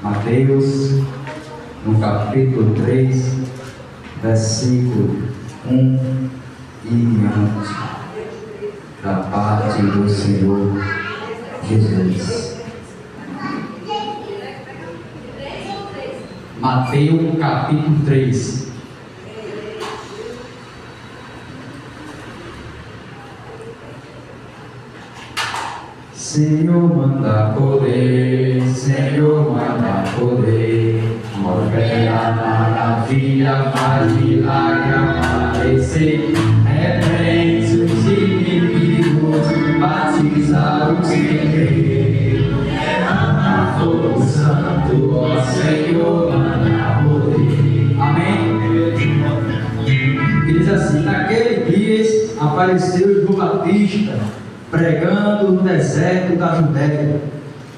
Mateus, no capítulo 3, versículo 1 e diante, da parte do Senhor Jesus. Mateus, capítulo 3. Senhor, manda poder, Senhor, manda poder, opera maravilha, faz milagre aparecer, repreende os inimigos, batiza os que creem, derrama fogo santo, ó Senhor, manda poder. Amém? E diz assim: naqueles dias apareceu João Batista, pregando no deserto da Judéia,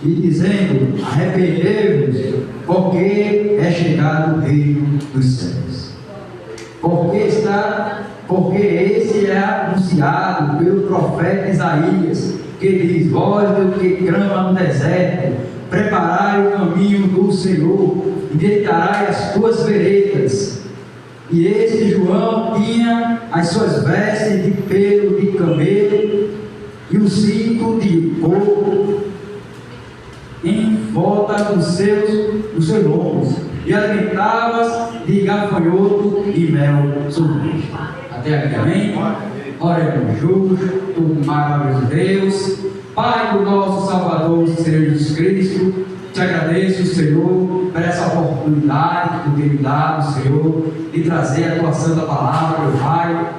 e dizendo: arrependei-vos, porque é chegado o reino dos céus. Porque esse é anunciado pelo profeta Isaías, que diz: voz do que clama no deserto, preparai o caminho do Senhor, endireitai as tuas veredas. E este João tinha as suas vestes de pelo de camelo, e o cinto de couro em volta dos seus lombos, e alimentava-se de gafanhoto e mel silvestre. Até aqui, amém? Oremos juntos, tudo maravilhoso Deus, Pai do nosso Salvador, Senhor Jesus Cristo. Te agradeço, Senhor, por essa oportunidade que tu tem me dado, Senhor, de trazer a tua santa palavra, meu Pai.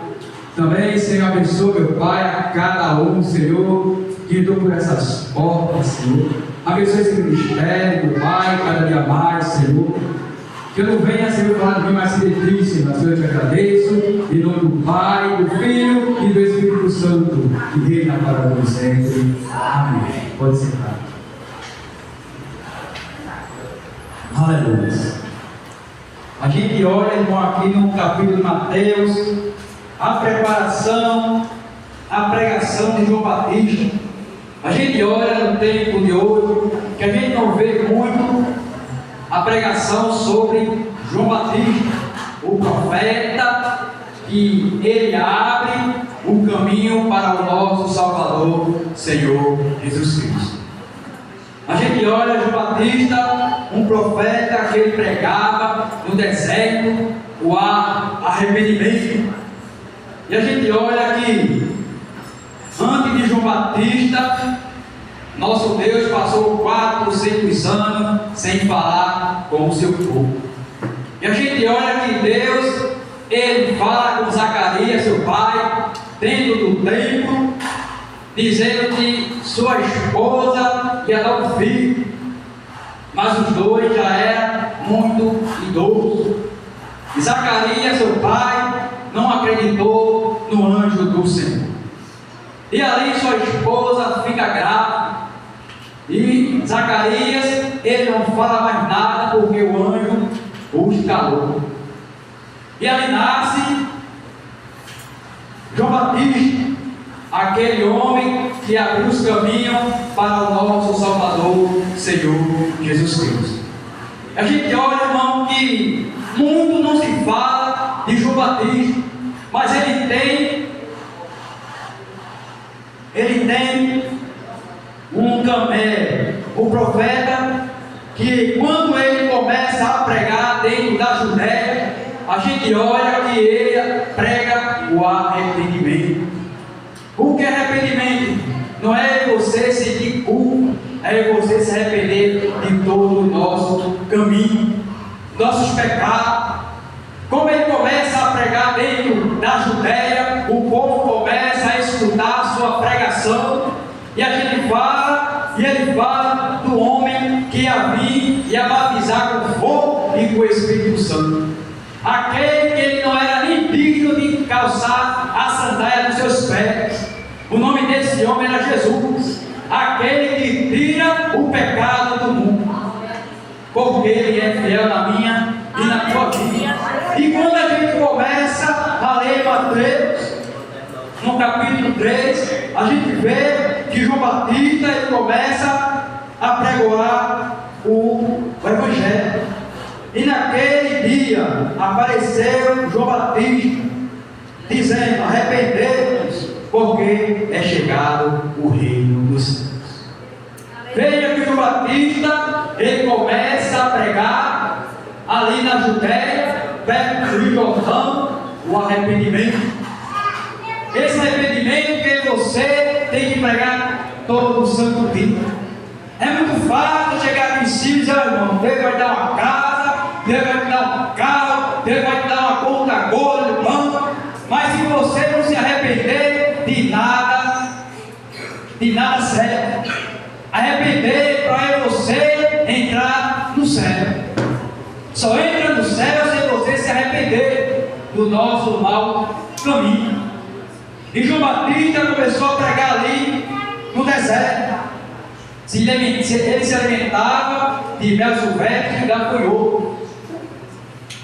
Também, Senhor, abençoa, meu Pai, a cada um, Senhor, que entrou por essas portas, Senhor. Abençoa esse ministério, meu Pai, cada dia mais, Senhor. Que eu não venha, Senhor, falar de mim, mas de ti, Senhor. Senhor, eu te agradeço, em nome do Pai, do Filho e do Espírito Santo, que reina para todos sempre. Amém. Pode sentar. Aleluia. A gente olha, irmão, aqui no capítulo de Mateus, a preparação, a pregação de João Batista. A gente olha no tempo de hoje, que a gente não vê muito a pregação sobre João Batista, o profeta, que ele abre o caminho para o nosso Salvador, Senhor Jesus Cristo. A gente olha João Batista, um profeta que ele pregava no deserto o arrependimento. E a gente olha que antes de João Batista, nosso Deus passou 400 anos sem falar com o seu povo. E a gente olha que Deus, ele fala com Zacarias, seu pai, dentro do templo, dizendo que sua esposa ia dar um filho, mas os dois já eram muito idosos. E Zacarias, seu pai, não acreditou no anjo do Senhor. E ali sua esposa fica grávida. E Zacarias, ele não fala mais nada porque o anjo os calou. E ali nasce João Batista, aquele homem que abriu os caminhos para o nosso Salvador, Senhor Jesus Cristo. A gente olha, irmão, que muito não se fala de João Batista, mas ele tem um profeta que quando ele começa a pregar dentro da Judéia, a gente olha que ele prega o arrependimento. O que é arrependimento? Não é você sentir culpa, é você se arrepender de todo o nosso caminho, nossos pecados. Como ele começa a pregar dentro da Judéia, o povo começa a escutar a sua pregação, e a gente fala, e ele fala do homem que ia vir e ia batizar com fogo e com o Espírito Santo. Aquele que ele não era nem digno de calçar a sandália dos seus pés. O nome desse homem era Jesus, aquele que tira o pecado do mundo, porque ele é fiel na minha e na tua vida. E quando a gente começa a ler Mateus, no capítulo 3, a gente vê que João Batista ele começa a pregoar o E naquele dia apareceu João Batista, dizendo: arrependei-vos, porque é chegado o reino dos céus. Veja que João Batista, ele começa a pregar ali na Judéia, perto do Rio Jordão, o arrependimento. Esse arrependimento que você tem que pregar todo o santo dia. É muito fácil chegar aqui em cima e dizer: irmão, Deus vai dar uma casa, Deus vai te dar um carro, Deus vai te dar uma conta agora no banco. Mas se você não se arrepender, de nada serve. Arrepender para você entrar no céu. Só entra no céu se você se arrepender do nosso mau caminho. E João Batista começou a pregar ali no deserto. Ele se alimentava de mel silvestre e gafanhoto.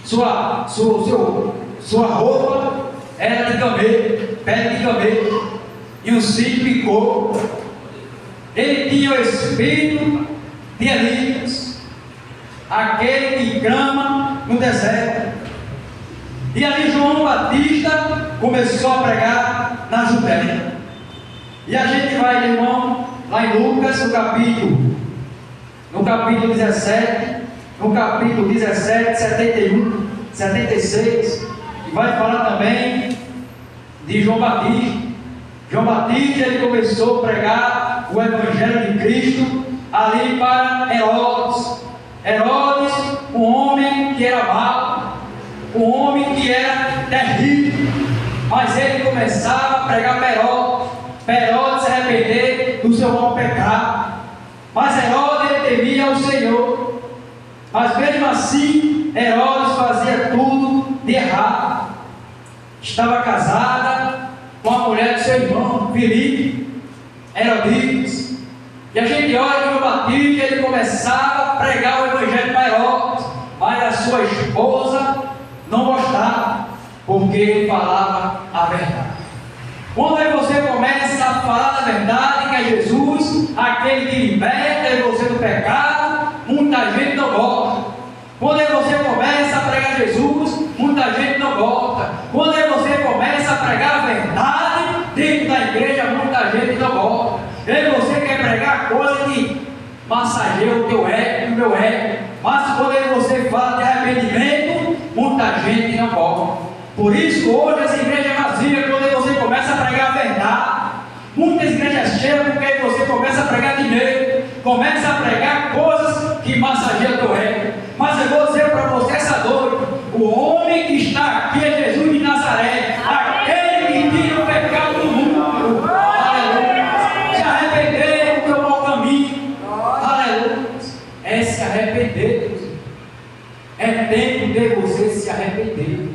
Sua roupa era de camelo, pele de camelo, e um cinto de couro. Ele tinha o espírito de Elias, aquele que clama no deserto. E ali João Batista começou a pregar na Judéia. E a gente vai, irmão, lá em Lucas, no capítulo 17, 71, 76, e vai falar também de João Batista. João Batista, ele começou a pregar o Evangelho de Cristo ali para Herodes. Herodes, um homem que era mau, um homem que era terrível, mas ele começava a pregar para Herodes se arrepender do seu mau pecado. Mas Herodes, ele temia o Senhor, mas mesmo assim Herodes fazia tudo de errado. Estava casada com a mulher do seu irmão Filipe, Herodias. E a gente olha que o Batista, ele começava a pregar o Evangelho para Herodes, mas a sua esposa não gostava, porque ele falava a verdade. Quando aí você começa a falar a verdade, que é Jesus, aquele que liberta você do pecado, muita gente não gosta. Quando aí você começa a pregar Jesus, muita gente não gosta. Quando aí você começa a pregar a verdade dentro da igreja, muita gente não gosta. E aí você quer pregar coisa que massageia o teu ego e o meu ego. Mas quando aí você fala de arrependimento, muita gente não gosta. Por isso, hoje as igrejas vazias, quando você começa a pregar a verdade, muitas igrejas cheias, porque você começa a pregar dinheiro, começa a pregar coisas que massageiam o teu ego. Mas eu vou dizer para você essa noite: o homem que está aqui é Jesus de Nazaré, aquele que tira o pecado do mundo. Aleluia. Se arrepender do teu mau caminho. Aleluia. É se arrepender. É tempo de você se arrepender.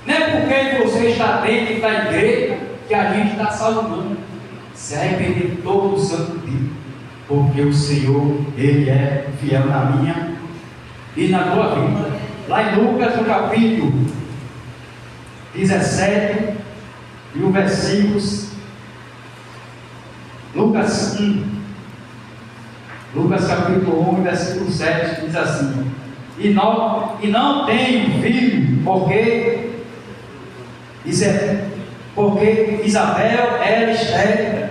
Não é porque você está dentro da igreja que a gente está salvando. Se arrepender todo o santo dia, porque o Senhor, Ele é fiel na minha e na tua vida. Lá em Lucas, no capítulo 17, e o versículos, Lucas capítulo 1, versículo 7, diz assim: E não tenho filho, porque Isabel era estéril,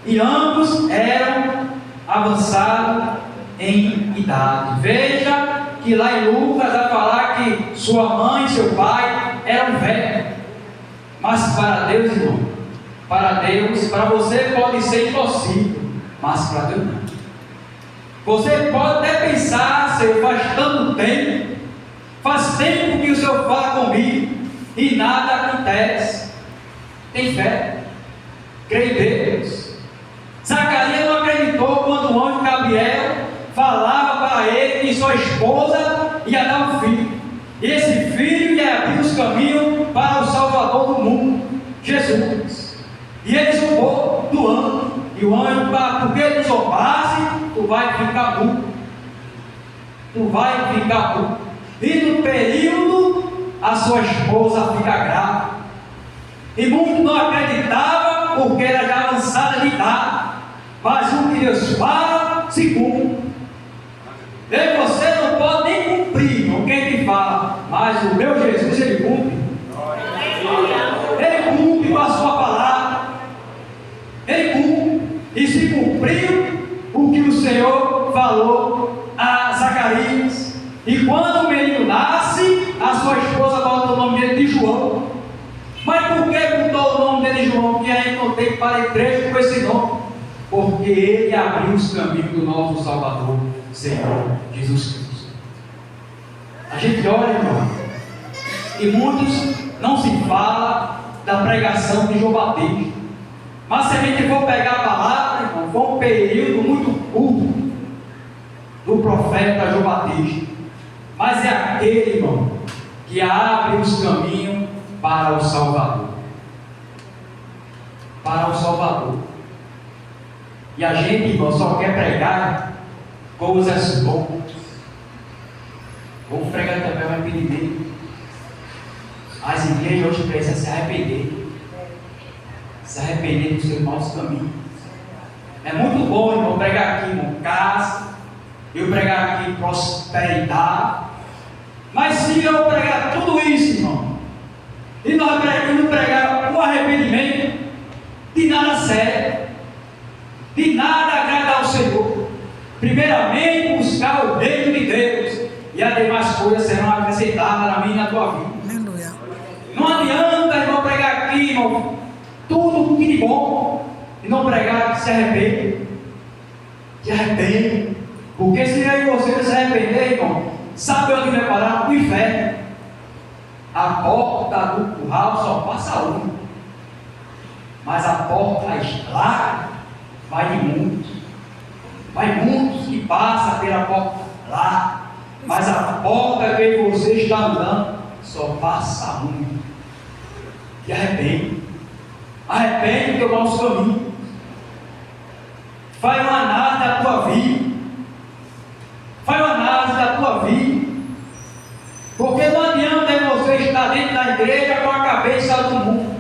e ambos eram avançados em idade. Veja que lá em Lucas vai falar que sua mãe e seu pai eram velhos. Mas para Deus, irmão, para você pode ser impossível, mas para Deus não. Você pode até pensar: Senhor, faz tanto tempo, faz tempo que o Senhor fala comigo e nada acontece. Tem fé, crê em Deus. Zacarias não acreditou quando o anjo Gabriel falava para ele que sua esposa ia dar um filho, e esse filho ia abrir os caminhos para o Salvador do mundo, Jesus. E ele zombou do anjo, e o anjo, porque ele zombasse, tu vai ficar mudo. Tu vai ficar mudo. E no período a sua esposa fica grávida. E muitos não acreditavam, porque era já avançada de idade. Mas o que Deus fala, se cumpre. E você não pode nem cumprir, porque falou a Zacarias. E quando o menino nasce, a sua esposa bota o nome dele de João. Mas por que botou o nome dele de João? Porque aí não tem para a igreja com esse nome. Porque ele abriu os caminhos do nosso Salvador, Senhor Jesus Cristo. A gente olha, irmão, e muitos não se fala da pregação de João Batista. Mas se a gente for pegar a palavra, irmão, foi um período muito curto do profeta João Batista. Mas é aquele, irmão, que abre os caminhos para o Salvador. Para o Salvador. E a gente, irmão, só quer pregar coisas boas. Vamos pregar também o arrependimento. As igrejas hoje precisam se arrepender. Se arrepender dos seus maus caminhos. É muito bom, irmão, pregar aqui, irmão, casa. Eu pregar aqui prosperidade. Mas se eu pregar tudo isso, irmão, e nós não pregar o arrependimento, de nada serve. De nada agrada ao Senhor. Primeiramente buscar o reino de Deus, e as demais coisas serão acrescentadas na minha e na tua vida. Aleluia. Não adianta, irmão, pregar aqui, irmão, tudo que de bom, e não pregar que se arrepende. Se arrepende. Porque se eu e você não se arrepender, irmão, sabe onde vai parar? O inferno. A porta do curral só passa um, mas a porta larga vai de muitos. Vai muitos que passam pela porta lá, mas a porta que você está andando só passa um. E arrepende. Arrepende do teu mau caminho. Faz uma análise da tua vida. Faz uma análise da tua vida. Porque não adianta você estar dentro da igreja com a cabeça do mundo.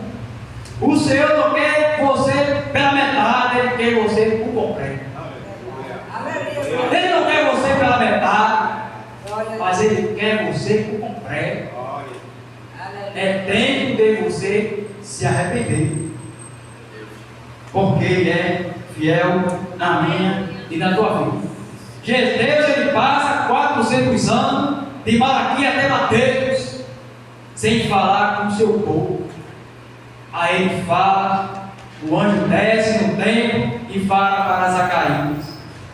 O Senhor não quer você pela metade, Ele quer você por completo. Ele não quer você pela metade, mas Ele quer você por completo. É tempo de você se arrepender. Porque Ele é fiel na minha e na tua vida. Deus, Ele passa 400 anos, de Malaquias até Mateus, sem falar com o seu povo. Aí Ele fala, o anjo desce no templo e fala para Zacarias.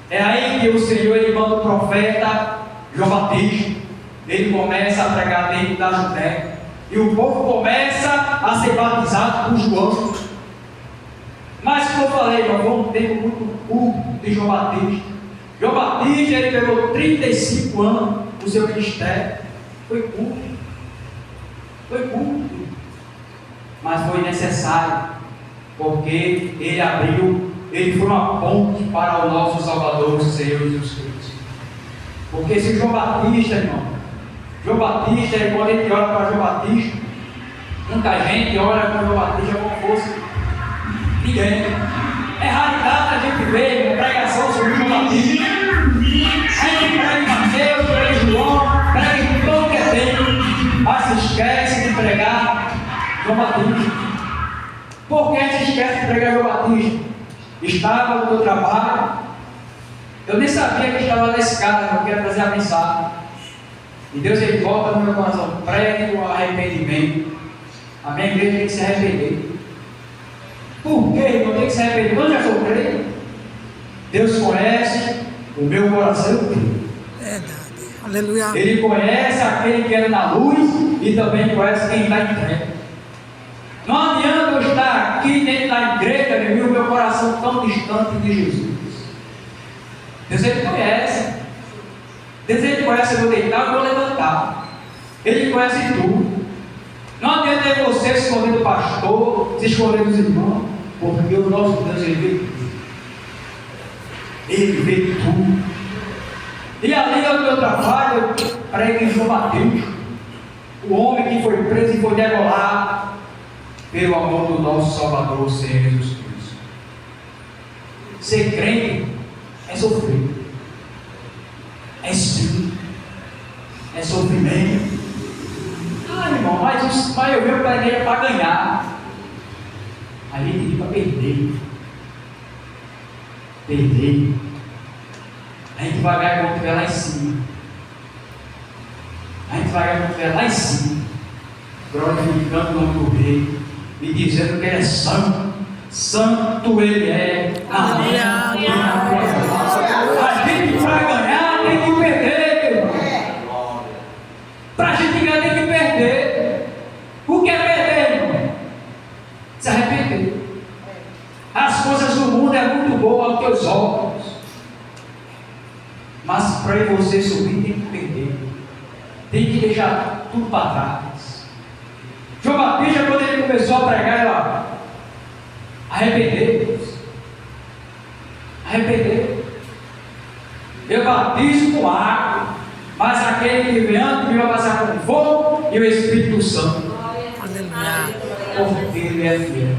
É aí que o Senhor, Ele manda o profeta João Batista. Ele começa a pregar dentro da Judéia. E o povo começa a ser batizado por João. Mas como eu falei, foi um tempo muito curto de João Batista. João Batista, ele pegou 35 anos no seu ministério. Foi curto. Foi curto. Mas foi necessário. Porque ele abriu, ele foi uma ponte para o nosso Salvador, o Senhor Jesus Cristo. Porque se João Batista, irmão, João Batista, quando a gente olha para João Batista, muita gente olha para João Batista como fosse ninguém. É raridade a gente ver uma pregação sobre João Batista. A gente prega em Mateus, prega em João, prega em todo que é tempo, mas se esquece de pregar João Batista. Por que se esquece de pregar João Batista? Estava no meu trabalho, eu nem sabia que estava na escada, não queria trazer a mensagem. E Deus, Ele volta no meu coração, pregue o arrependimento. A minha igreja tem que se arrepender. Por que eu tenho que se arrepender? Eu já sou crente. Deus conhece o meu coração. Verdade. Aleluia. Ele conhece aquele que é na luz e também conhece quem está em trevas. Não adianta eu estar aqui dentro da igreja e o meu coração tão distante de Jesus. Deus, Ele conhece. Deus, Ele conhece eu vou deitar, eu vou levantar. Ele conhece tudo. Não adianta você se esconder do pastor, se esconder dos irmãos, porque o nosso Deus, Ele vê tudo. Ele vê tudo. E ali no meu trabalho, eu prego em João Batista, o homem que foi preso e foi degolado pelo amor do nosso Salvador, o Senhor Jesus Cristo. Ser crente é sofrer, é espinho, é sofrimento. Ah, irmão, mas eu venho para a igreja para ganhar. A gente tem para perder. Perder. A gente gente vai ganhar quando estiver lá em cima. A gente vai ganhar quando estiver lá em cima, glorificando o nome do Rei e dizendo que Ele é santo. Santo Ele é. Amém. A gente para ganhar tem que perder. Para a gente ganhar tem que perder. O que é perder, irmão? Se arrepender. As coisas do mundo é muito boa aos teus olhos, mas para você subir tem que perder. Tem que deixar tudo para trás. João Batista, quando ele começou a pregar, ele arrepender. Arrepender. Eu batizo com água, mas aquele que vem antes me vai passar com fogo e o Espírito Santo. Porque ele é fiel.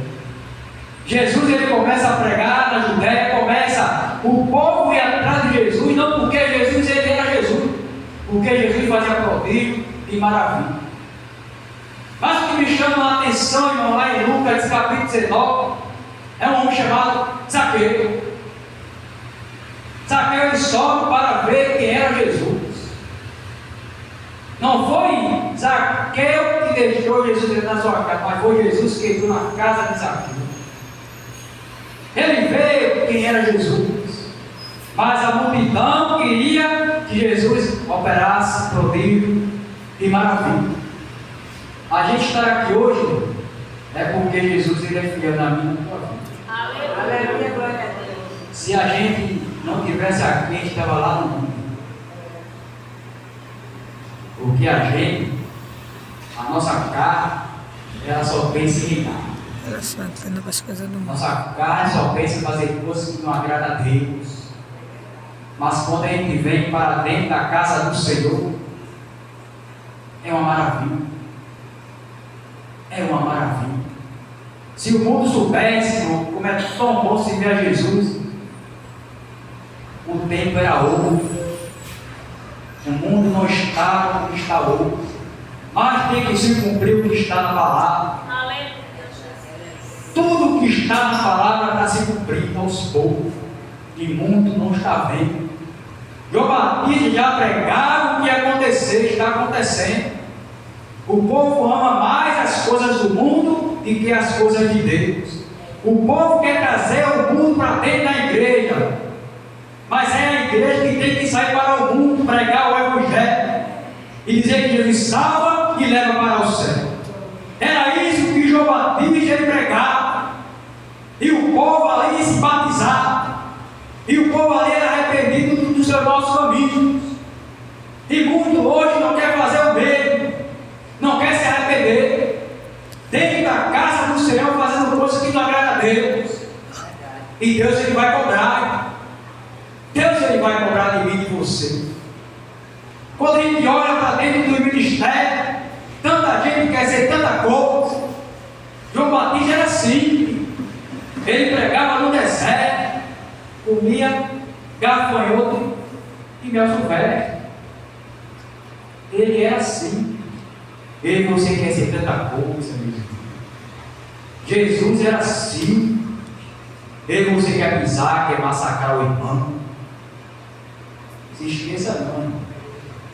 Jesus, ele começa a pregar na Judéia, começa o povo ir atrás de Jesus, não porque Jesus ele era Jesus, porque Jesus fazia prodígio e maravilha. Mas o que me chama a atenção, irmão, lá em Lucas capítulo 19, é um homem chamado Zaqueu. Zaqueu ele sobe para ver quem era Jesus. Não foi Zaqueu que deixou Jesus entrar na sua casa, mas foi Jesus que entrou na casa de Zaqueu. Ele veio quem era Jesus, mas a multidão queria que Jesus operasse prodígio e maravilha. A gente estar aqui hoje é porque Jesus ele é fiel na minha vida. Aleluia, glória a Deus. Se a gente não tivesse aqui, a gente estava lá no mundo. Porque a nossa carne, ela só pensa em enganar. Nossa carne só pensa em fazer coisas que não agradam a Deus. Mas quando a gente vem para dentro da casa do Senhor, é uma maravilha. É uma maravilha. Se o mundo soubesse, como é tão bom se ver a Jesus, o tempo era outro. O mundo não estava como está hoje. Mas tem que se cumprir o que está na palavra. Tudo o que está na palavra está se cumprindo aos poucos. E o mundo não está vendo. João Batista já pregava o que ia acontecer, está acontecendo. O povo ama mais as coisas do mundo do que as coisas de Deus. O povo quer trazer o mundo para dentro da igreja. Mas é a igreja que tem que sair para o mundo, pregar o Evangelho e dizer que Jesus salva e leva para o céu. Era isso que João Batista ele pregava. E o povo ali se batizava. E o povo ali era arrependido dos seus maus caminhos. E muito hoje não quer fazer o mesmo. Não quer se arrepender. Dentro da casa do Senhor fazendo coisas que não agradam a Deus. E Deus ele vai cobrar. Deus ele vai cobrar de mim e de você. Quando a gente olha para dentro do ministério, tanta gente quer ser tanta coisa. João Batista era assim. Ele pregava no deserto, comia gafanhoto e mel silvestre. Ele era assim. Ele, você quer ser tanta coisa, meu irmão. Jesus era assim. Ele, você quer pisar, quer massacrar o irmão. Se esqueça não.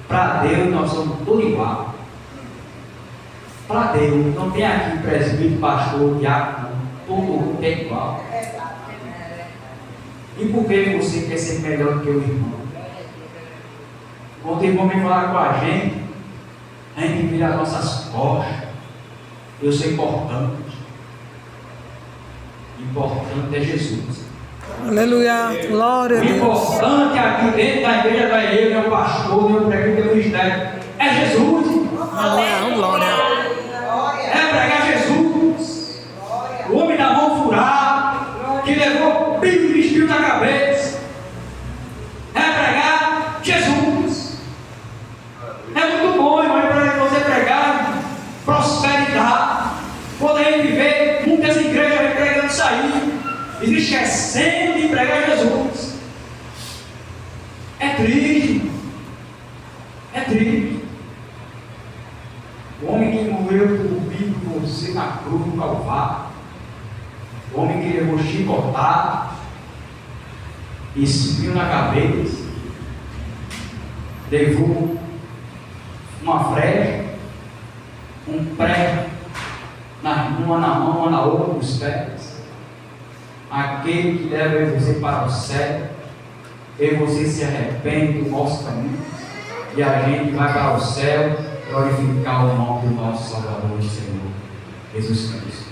Para Deus nós somos todos iguais. Para Deus não tem aqui presbítero, pastor, diácono, todo mundo é igual. E por que você quer ser melhor do que o irmão? Quando o irmão vem falar com a gente vira as nossas costas. Eu sou importante. Importante é Jesus. Aleluia, glória a Deus. O importante aqui dentro da igreja não é ele, é o pastor, não é o pregador, é o ministério. É Jesus. Aleluia, glória. É pregar Jesus. O homem da mão furada, que levou o pico de espinho na cabeça. É pregar Jesus. É muito bom, irmão, para você pregar prosperidade. Quando a gente vê muitas igrejas pregando isso aí, e esquecendo de pregar Jesus. É triste. É triste. O homem que morreu por mim, por você na cruz do Calvário. O homem que levou chicotado, espinho na cabeça. levou uma flecha, um prego, uma na mão, uma na outra, nos pés. Aquele que leva você para o céu, e você se arrepende do nosso caminho, e a gente vai para o céu glorificar o nome do nosso Salvador e Senhor, Jesus Cristo.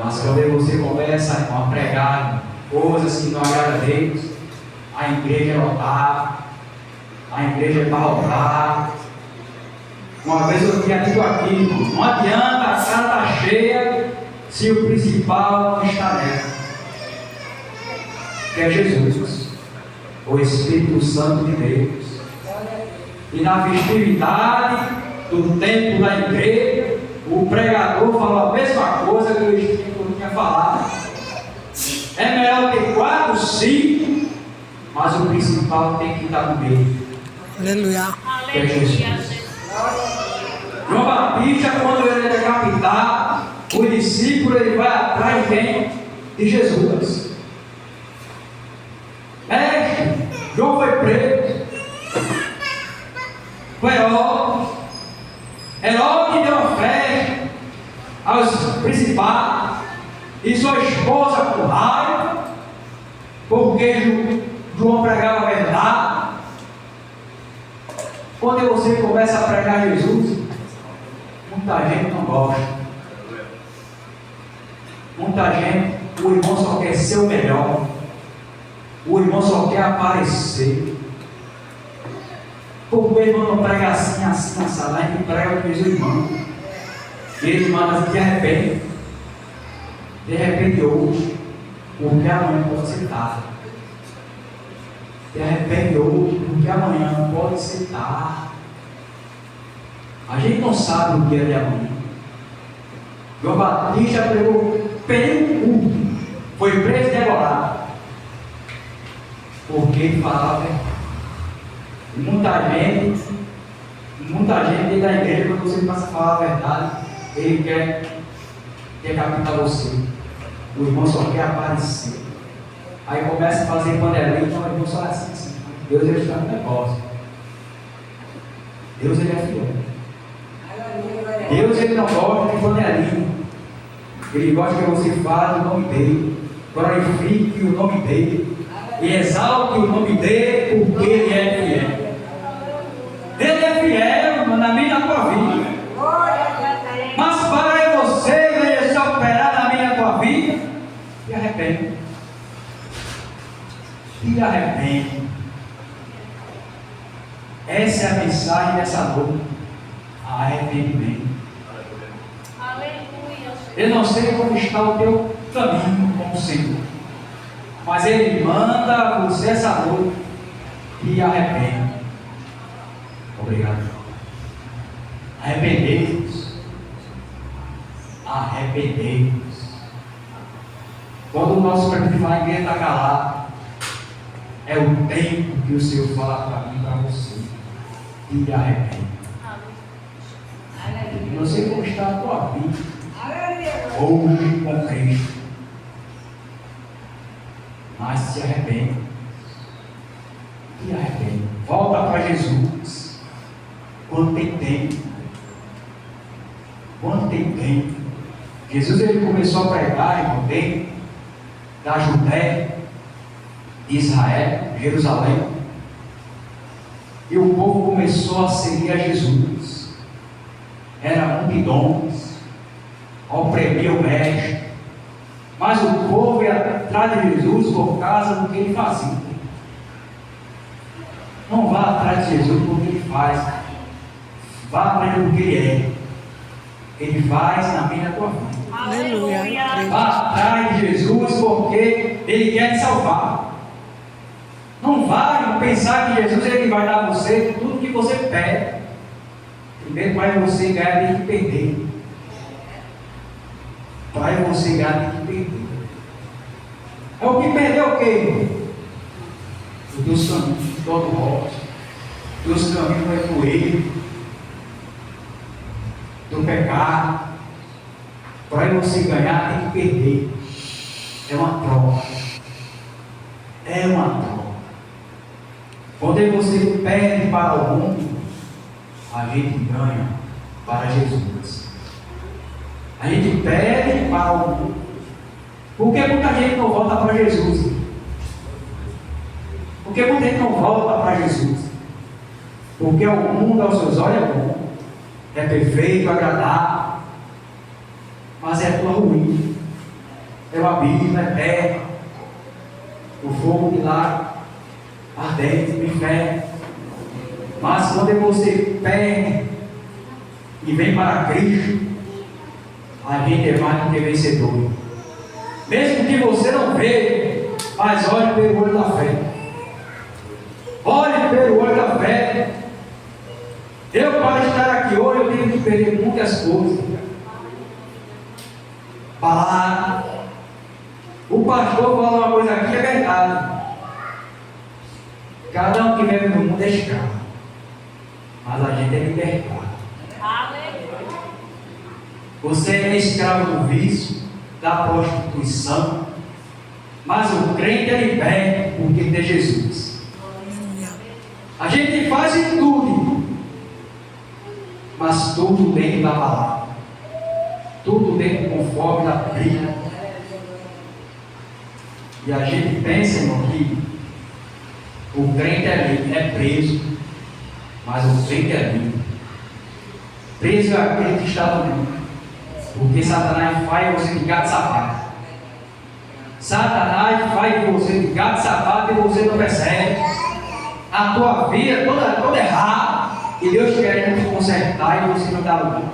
Mas quando você começa a pregar coisas que não agradam a Deus, a igreja é lotada, a igreja é barrotada. Uma vez eu tinha dito aqui, não adianta a casa estar cheia se o principal não está nela, que é Jesus, o Espírito Santo de Deus. E na festividade do templo da igreja, o pregador falou a mesma coisa que eu tinha falado. É melhor ter 4, 5, mas o principal tem que estar no meio. Aleluia. Que é Jesus. João Batista, quando ele é decapitado, o discípulo ele vai atrás de Jesus. João foi preso. Foi Herodes deu uma festa aos principais e sua esposa com raiva, porque João pregava a verdade. Quando você começa a pregar Jesus, muita gente não gosta. Muita gente, o irmão só quer ser o melhor. O irmão só quer aparecer. Porque o irmão não prega assim, assado. A gente prega o que diz o irmão. E ele manda, de repente hoje, porque amanhã pode ser tarde. De repente hoje, porque amanhã pode ser tarde. A gente não sabe o dia de amanhã. João Batista pregou período curto, foi preso e degolado, porque ele falava a verdade. Muita gente dentro da igreja, quando você passa a falar a verdade, ele quer decapitar você. O irmão só quer aparecer. Aí começa a fazer panelinha, então o irmão só assim. Deus ele está no negócio. Deus ele é fiel. Deus ele não gosta de panelinha. Ele gosta que você fale o nome dele, glorifique o nome dele e exalte o nome dele, porque ele é fiel. Ele é fiel na minha e na tua vida. Mas para você venha se operar na minha e na tua vida, te arrepende. Te arrepende. Essa é a mensagem dessa noite. Arrependimento. Eu não sei como está o teu caminho com o Senhor, mas Ele manda você essa noite e arrepende. Obrigado. Arrependei-vos. Arrependei-vos. Quando o nosso perfil fala, ninguém está calado. É o tempo que o Senhor fala para mim e para você. E arrepende. Eu não sei como está a tua vida hoje com Cristo, mas se arrepende. E arrepende. Volta para Jesus. Quando tem tempo. Quando tem tempo. Jesus ele começou a pregar, irmão, dentro da Judéia, Israel, Jerusalém. E o povo começou a seguir a Jesus. Era multidões, oprimia o mestre. Mas o povo ia atrás de Jesus por causa do que ele fazia. Não vá atrás de Jesus por que ele faz. Vá atrás do que ele é. Ele faz na minha e na tua vida. Aleluia. Vá atrás de Jesus porque Ele quer te salvar. Não vai pensar que Jesus ele vai dar a você tudo que você pede. Primeiro vai você ganhar, tem que perder. Vai você ganhar, tem que perder. É o que perdeu o quê, irmão? Os teus caminhos de todo modo. Os teus caminhos vai pro erro, do pecado. Para você ganhar, tem que perder. É uma troca. É uma troca. Quando Quando você perde para o mundo, a gente ganha para Jesus. A gente perde para o mundo. Por que muita gente não volta para Jesus? Por que muita gente não volta para Jesus? Porque o mundo aos seus olhos é bom, é perfeito, agradável, mas é tudo ruim. É o abismo, é terra, o fogo de lá, ardente, do inferno. Mas quando você perde e vem para Cristo, a gente é mais do que vencedor. Mesmo que você não veja, mas olhe pelo olho da fé. Olhe pelo olho da fé. Eu, para estar aqui hoje, eu tenho que perder muitas coisas. Palavra. O pastor fala uma coisa aqui, é verdade. Cada um que vive no mundo é escravo. Mas a gente é libertado. Você é escravo do vício, da prostituição. Mas o crente é liberto porque tem Jesus. A gente faz de tudo, mas tudo dentro da palavra. Tudo dentro conforme da Bíblia. E a gente pensa, irmão, que o crente é preso, mas o crente é livre. Preso é aquele que está no mundo, porque Satanás faz você de gato sapato. Satanás faz de você de gato sapato e você não percebe. A tua vida toda errada, e Deus querendo te consertar e você não está no mundo.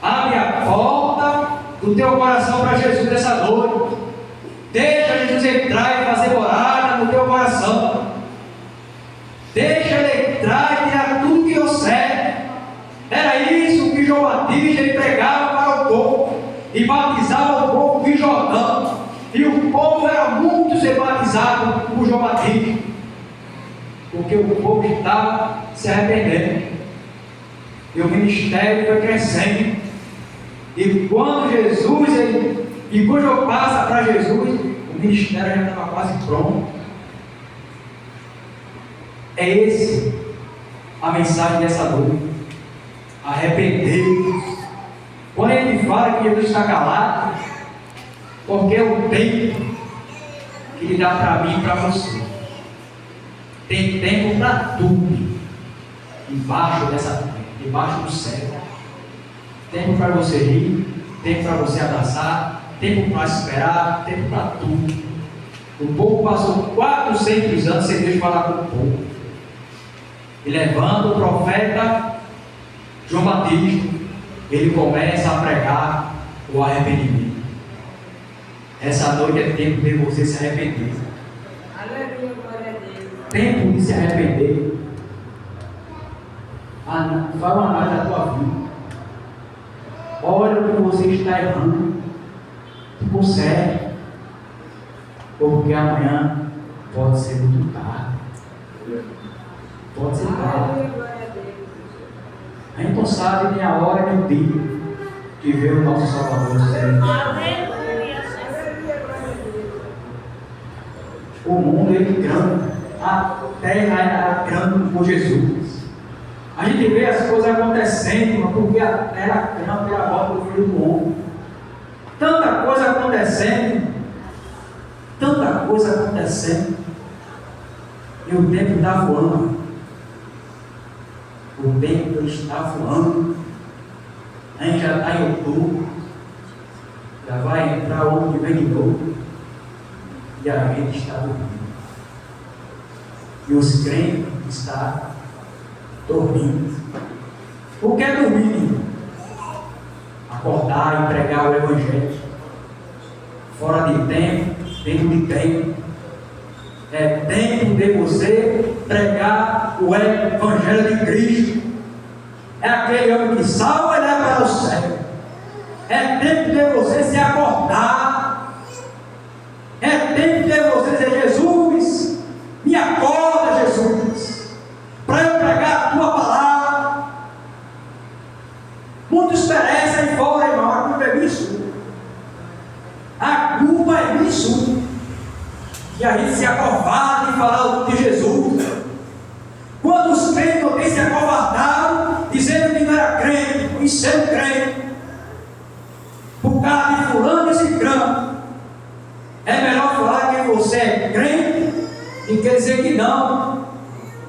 Abre a porta do teu coração para Jesus nessa noite. Deixa Jesus entrar e fazer morada no teu coração. Deixa Ele entrar e tirar tudo que eu serve. Era isso que João Batista ele pregava para o povo e batizava o povo de Jordão. E o povo era muito ser batizado por João Batista, porque o povo estava se arrependendo. E o ministério foi crescendo. E quando eu passa para Jesus, o ministério já estava quase pronto. É esse a mensagem dessa noite. Arrepender. Quando ele fala que Jesus está calado, porque é o tempo que ele dá para mim e para você. Tem tempo para tudo embaixo dessa terra, debaixo do céu. Tempo para você rir, tempo para você abraçar, tempo para esperar, tempo para tudo. O povo passou 400 anos sem Deus falar com o povo. E levando o profeta João Batista, ele começa a pregar o arrependimento. Essa noite é tempo de você se arrepender. Aleluia, glória a Deus. Tempo de se arrepender. Faz uma análise da tua vida. Olha o que você está errando. Conserte. Porque amanhã pode ser muito tarde. Pode ser tarde. Aleluia, glória a Deus. A gente não sabe nem a hora nem o dia que veio o nosso Salvador. Aleluia, O mundo ele grande, a terra era grande por Jesus. A gente vê as coisas acontecendo, porque a terra grande pela volta do Filho do Homem. Tanta coisa acontecendo, e o tempo está voando. O tempo está voando. A gente já está em outubro, já vai entrar outro que vem de novo. E a gente está dormindo. E os crentes estão dormindo. O que é dormir? Acordar e pregar o Evangelho. Fora de tempo, dentro de tempo. É tempo de você pregar o Evangelho de Cristo. É aquele homem que salva e leva para o céu. É tempo de você se acordar. É tempo de você dizer: Jesus, me acorda, Jesus, para eu pregar a tua palavra. Muitos perecem aí fora, irmão. A culpa é minha e sua. A culpa é minha e sua. E a gente se acovarda em falar de Jesus. ser crente, por causa de fulano e cicrano. É melhor falar que você é crente do que dizer que não.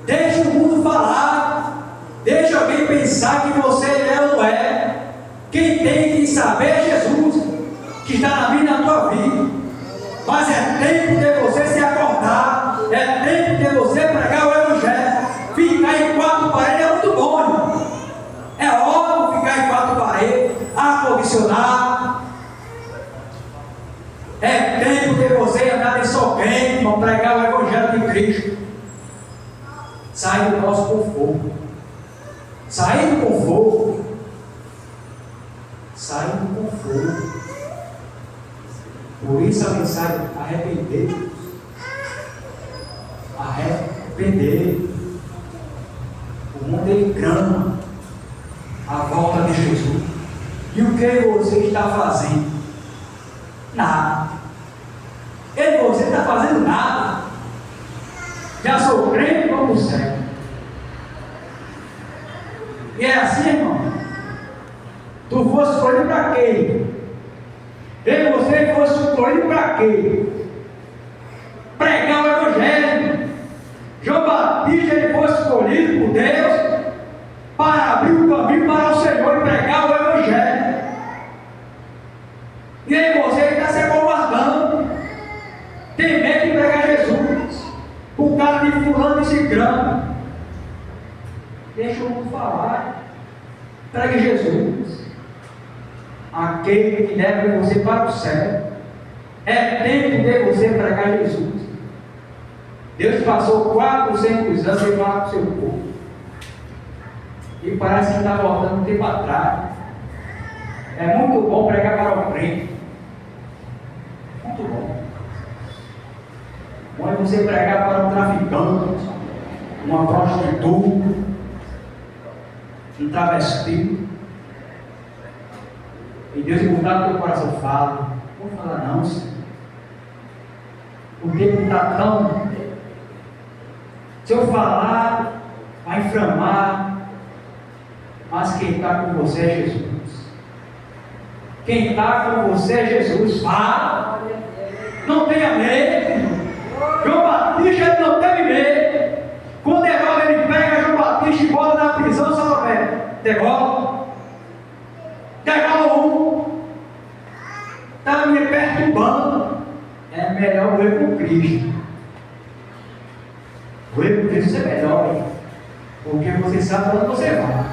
Deixa o mundo falar, deixa alguém pensar que você é ou não é. Quem tem que saber é Jesus, que está na minha e na tua vida. Mas é tempo de você se acordar, é tempo de você pregar o Evangelho. Ficar em quatro paredes é muito bom, irmão. É óbvio ficar em quatro paredes, ar-condicionado. É tempo de você andar de soquente para pregar o Evangelho de Cristo. Sair do nosso conforto. Sair do conforto. Sair do conforto. Por isso a mensagem: arrepender. Arrepender. O mundo ele clama a volta de Jesus. E o que você está fazendo? Nada. Você está fazendo nada. Já sou crente como o céu. E é assim, irmão. Tu fosse escolhido para quê? Você fosse escolhido para quê? Pregar o Evangelho. João Batista ele foi escolhido por Deus para abrir o caminho para o Senhor e pregar o Evangelho. E aí você está se acovardando, tem medo de pregar Jesus, por causa de fulano e cicrano. Deixa o mundo falar. Pregue Jesus, aquele que leva você para o céu. É tempo de você pregar Jesus. Deus passou 400 anos sem falar com o seu povo. E parece que está voltando um tempo atrás. É muito bom pregar para o crente. Muito bom. Bom é você pregar para um traficante, uma prostituta, um travesti. E Deus mudar no teu coração, fala. Não vou falar não, Senhor. O tempo está tão... Se eu falar, vai inflamar. Mas quem está com você é Jesus. Quem está com você é Jesus. Fala. Não tenha medo. João Batista ele não teve medo. Quando Herodes ele pega João Batista e bota na prisão, Salomé. Degola um. Está me perturbando. É melhor morrer com Cristo. Morrer com Cristo é melhor, hein? Porque você sabe para onde você vai.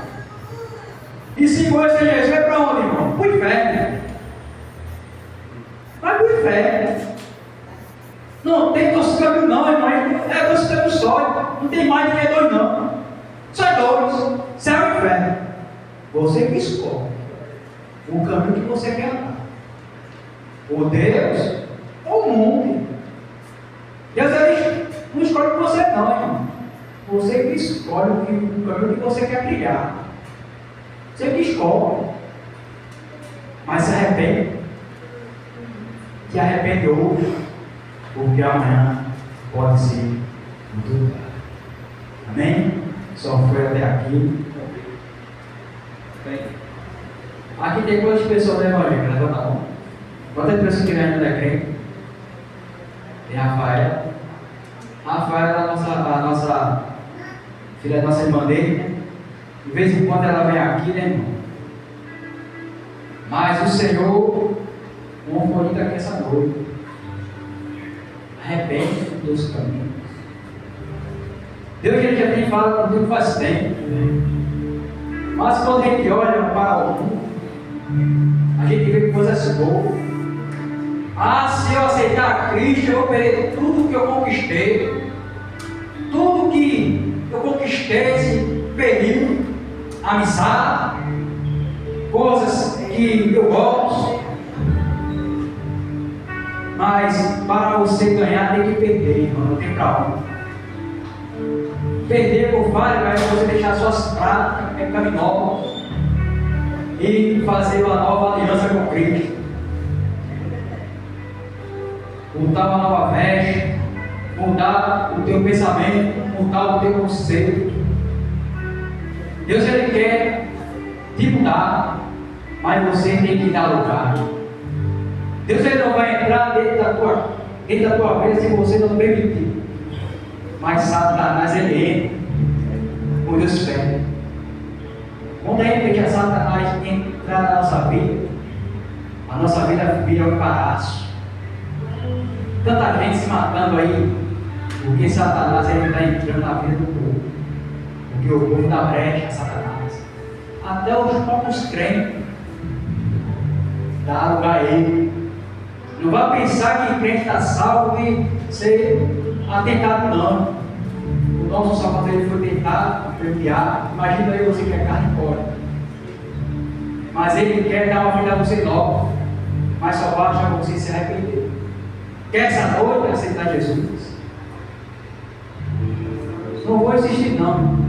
E se você Jesus é para onde, irmão? Para o inferno. Vai para o inferno. Não tem dois caminhos não, irmão. É dois caminhos só. Não tem mais do que dois não. Só é dois. Céu e inferno. Você que escolhe o caminho que você quer andar. Ou Deus, ou o mundo. Deus não escolhe por você não, irmão. Você que escolhe o caminho que você quer brilhar. Você que escolhe. Mas se arrepende. Se arrepende hoje, porque amanhã pode ser muito tarde. Amém? Só foi até aqui. Bem, aqui tem quantas pessoas da evangélica? Levanta a mão. Quantas pessoas que ainda é crente? Tem a Rafaela. A Rafaela é a nossa filha da nossa irmã dele, né? De vez em quando ela vem aqui, né, irmão? Mas o Senhor confronta aqui essa noite. Arrepende dos teus caminhos. Deus já tem falado comigo faz tempo. Mas quando a gente olha para o mundo, a gente vê coisas boas. Se eu aceitar Cristo, eu vou perder tudo que eu conquistei. Tudo que eu conquistei esse período, amizade, coisas que eu gosto. Mas para você ganhar tem que perder, irmão, não tem pra onde. Perder por vale, vai você deixar suas práticas pecaminosas e fazer uma nova aliança com Cristo. Mudar uma nova veste, mudar o teu pensamento, mudar o teu conceito. Deus ele quer de mudar, mas você tem que dar lugar. Deus ele não vai entrar dentro da tua vida se você não permitir. Mas Satanás ele entra quando Deus pede. Quando a gente deixa Satanás entrar na nossa vida, a nossa vida vira um embaraço. Tanta gente se matando aí, porque Satanás está entrando na vida do povo. Porque o povo dá brecha a Satanás. Até os próprios crentes dá lugar a ele. Não vai pensar que crente está salvo de ser atentado, não. O nosso Salvador ele foi tentado, foi enviado. Imagina aí você que é carne fora. Mas ele quer dar uma vida a você nova. Mas só basta você se arrepender. Quer essa noite aceitar Jesus? Não vou insistir não.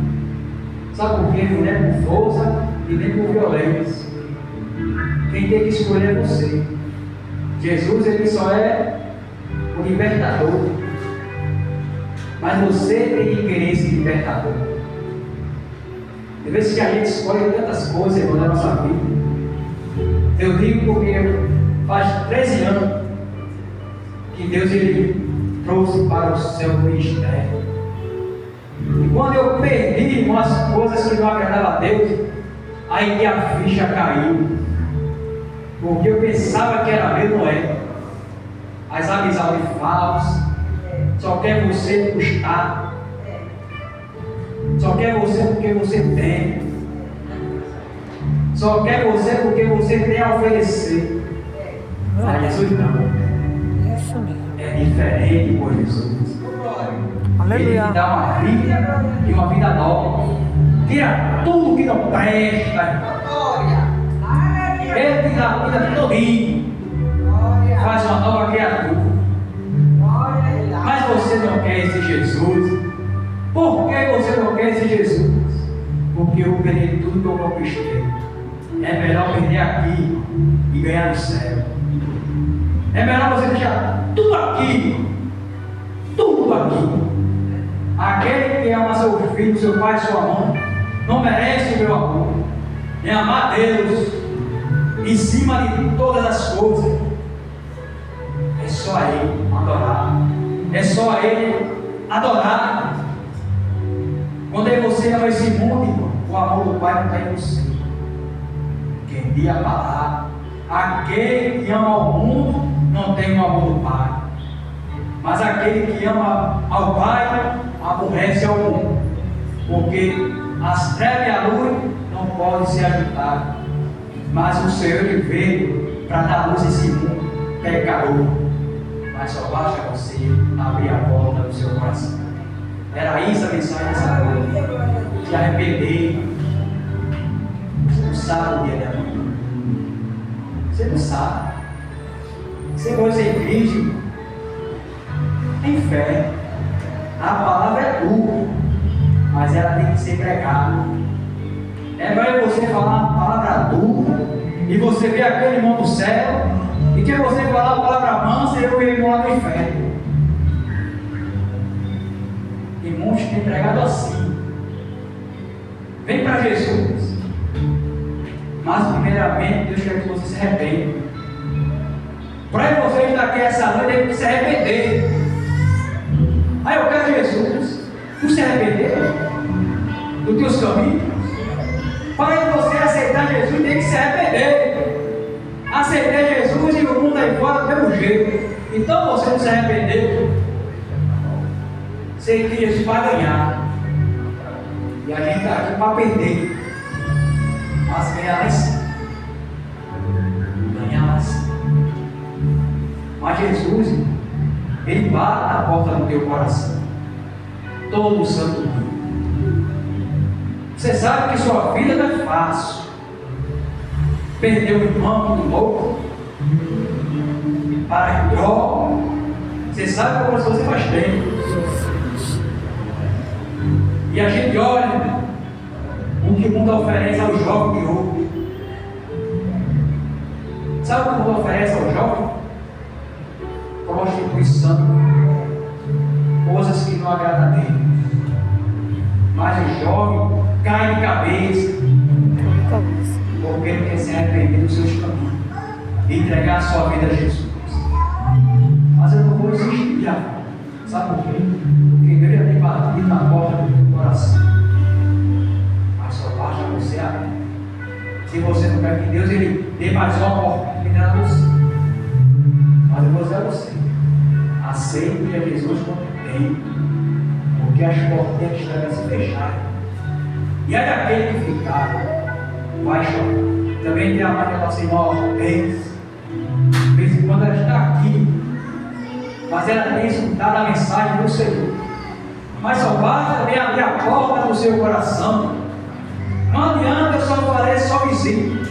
Sabe por quê? Não é por força e nem por violência. Quem tem que escolher é você. Jesus ele só é o libertador. Mas você tem que querer esse libertador. De vez que a gente escolhe tantas coisas, irmão, na nossa vida. Eu digo porque faz 13 anos que Deus ele trouxe para o seu ministério. E quando eu perdi umas coisas que não agradavam a Deus, aí que a ficha caiu. Porque eu pensava que era meu, não é. As amizades falsas, só quer você custar, só quer você porque você tem, só quer você porque você tem a oferecer. Mas Jesus não. Isso mesmo. É diferente por Jesus. Ele te dá uma vida e uma vida nova. Tira tudo que não presta. Ele te dá a vida todinha. Faz uma nova criatura. Mas você não quer esse Jesus. Por que você não quer esse Jesus? Porque eu perdi tudo que eu conquistei. É melhor perder aqui e ganhar no céu. É melhor você deixar tudo aqui. Tudo aqui. Aquele que ama seu filho, seu pai, sua mãe, não merece o meu amor. É amar Deus em cima de todas as coisas. É só a Ele adorar. É só a Ele adorar. Quando é você ama esse mundo, irmão, o amor do Pai não está em você. Quem diz a palavra, aquele que ama o mundo não tem o amor do Pai. Mas aquele que ama ao Pai aborrece ao mundo. Porque as trevas e a luz não podem se ajuntar. Mas o Senhor ele veio para dar luz a esse mundo pecador. Mas só basta você abrir a porta do seu coração. Era isso a mensagem dessa noite. Se arrepender. Você não sabe o dia de amanhã. Você não sabe. Você pode ser Cristo. Tem fé. A palavra é tua. Mas ela tem que ser pregada. É melhor você falar uma palavra dura e você ver aquele irmão do céu e que você falar uma palavra mansa e eu ver irmão lá no inferno. Irmãos têm pregado assim. Vem para Jesus. Mas primeiramente Deus quer que você se arrependa. Para você estar aqui essa noite tem que se arrepender. Aí eu quero Jesus. Tu se arrepender dos teus caminhos? Para você aceitar Jesus, tem que se arrepender. Aceitar Jesus e o mundo aí fora do mesmo jeito. Então você não se arrependeu. Sei que Jesus vai ganhar. E a gente está aqui para perder. Mas ganhar lá em cima. Ganhar lá em cima. Mas Jesus, Ele bate na porta do teu coração. Todo santo dia. Você sabe que sua vida não é fácil. Perdeu um irmão muito louco para a droga. Você sabe como você faz tempo. E a gente olha o que o mundo oferece ao jovem de hoje. Sabe o que o mundo oferece ao jovem? Prostituição. Coisas que não agradam a Deus. Mas o jovem cai de cabeça. porque ele quer se arrepender dos seus caminhos e entregar a sua vida a Jesus. Mas eu não vou insistir, sabe por quê? Porque Deus já tem batido na porta do teu coração. Mas só basta você abrir. Se você não quer que Deus ele dê mais uma oportunidade a você. Mas eu vou dizer a você: aceite a Jesus como tem, porque as portas estão se fecharem. E é daquele que ficar, vai chorar. Também tem a mãe da nossa irmã Hortência. De vez em quando ela está aqui, mas ela tem escutado a mensagem do Senhor. Mas só basta também abrir a porta do seu coração. Não adianta eu só fazer só visita,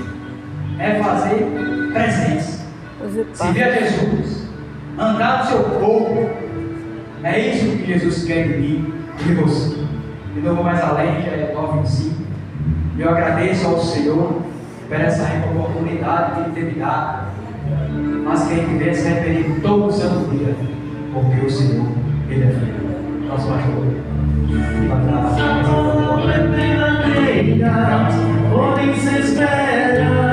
é fazer presença. Servir a Jesus, andar no seu corpo. É isso que Jesus quer de mim e de você. E não vou mais além, já é 9h25. Eu agradeço ao Senhor por essa oportunidade que Ele tem me dado. Mas que a gente venha se arrepender todo o santo dia, porque o Senhor, Ele é fiel. Nosso pastor. Homem se espera.